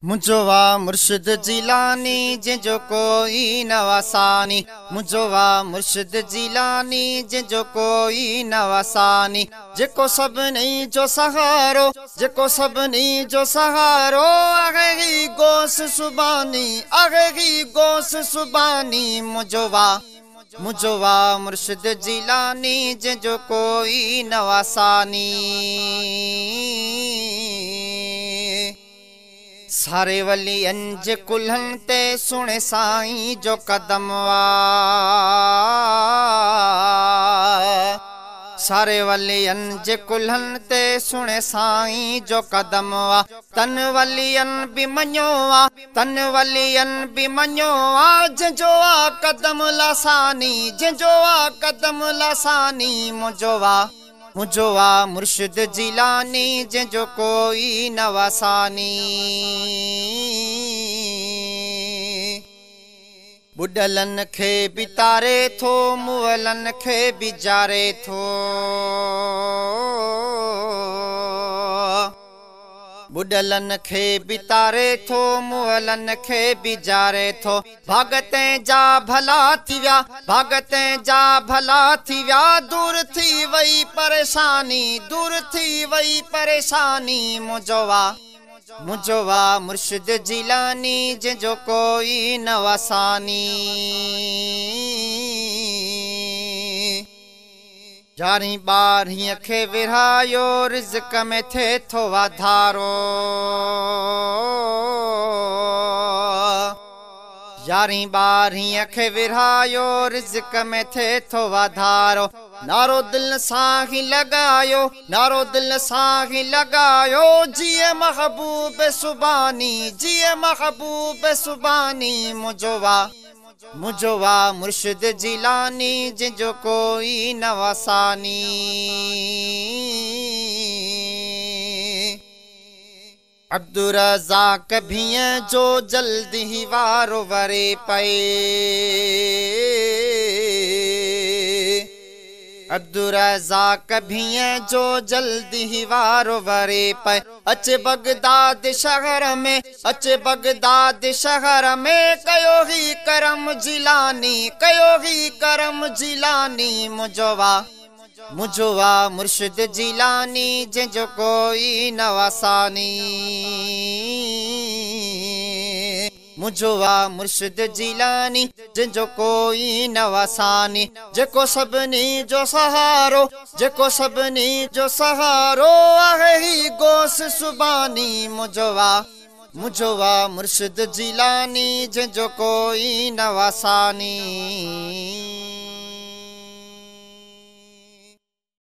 मुझो वा मुर्शिद जिलानी जंहिंजो कोई न वसानी। मुझो वा मुर्शिद जिलानी जंहिंजो कोई न वसानी। जेको सभिनी जो सहारो, जेको सभिनी जो सहारो, आहे ही गोस सुबानी, आहे ही गोस सुबानी। मुझो वा मुर्शिद जिलानी जंहिंजो कोई न वसानी। सारे वलियन जे कुल्हन ते सुणे साईं जो कदम वा। सारे वलियन जे कुल्हन ते सुणे साईं जो कदम वा। तन वलियन भी मञो वा, तन वलियन भी मञो वा। जंहिंजो आ कदम लासानी, जंहिंजो आ कदम लासानी। मुझो वा मुर्शिद जिलानी जंहिंजो कोई न वसानी। बुडलन खे भी तारे थो, मुअलन खे भी जारे थो। बुडलन खे भी तारे थो, मुअलन खे भी जारे थो। भागतें जा भला थी व्या, भागतें जा भला थी व्या। दूर थी वई परेशानी, दूर थी वई परेशानी। मुझो वा मुर्शिद जिलानी जंहिंजो कोई न वसानी। यारहीं ॿारहीं खे विरहायो, रिज़्क़ में थे थो वाधारो। यारहीं ॿारहीं खे विरहायो, रिज़्क़ में थे थो वाधारो। नारो दिल सां ही लगायो, नारो दिल सां ही लगायो। जिए महबूब सुबानी, जिए महबूब सुबानी। मुझो वा मुर्शिद जिलानी जंहिंजो कोई न वसानी। अब्दुर्रज़ाक भीअं जो जल्दी ही वारो वरे पए। अब्दुर्रज़ाक भीअं जो जल्दी ही वारो वरे पए। अचे बगदाद शहर में, अचे बगदाद शहर में। कयो ही करम जिलानी, कयो ही करम जिलानी। मुझो वा मुर्शिद जिलानी जंहिंजो कोई न वसानी। मुझो वा मुर्शिद जिलानी जंहिंजो कोई न वसानी। जेको सभिनी जो सहारो, जेको सभिनी जो सहारो, आहे ही गोस सुबानी। मुझो वा मुर्शिद जिलानी जंहिंजो कोई न वसानी।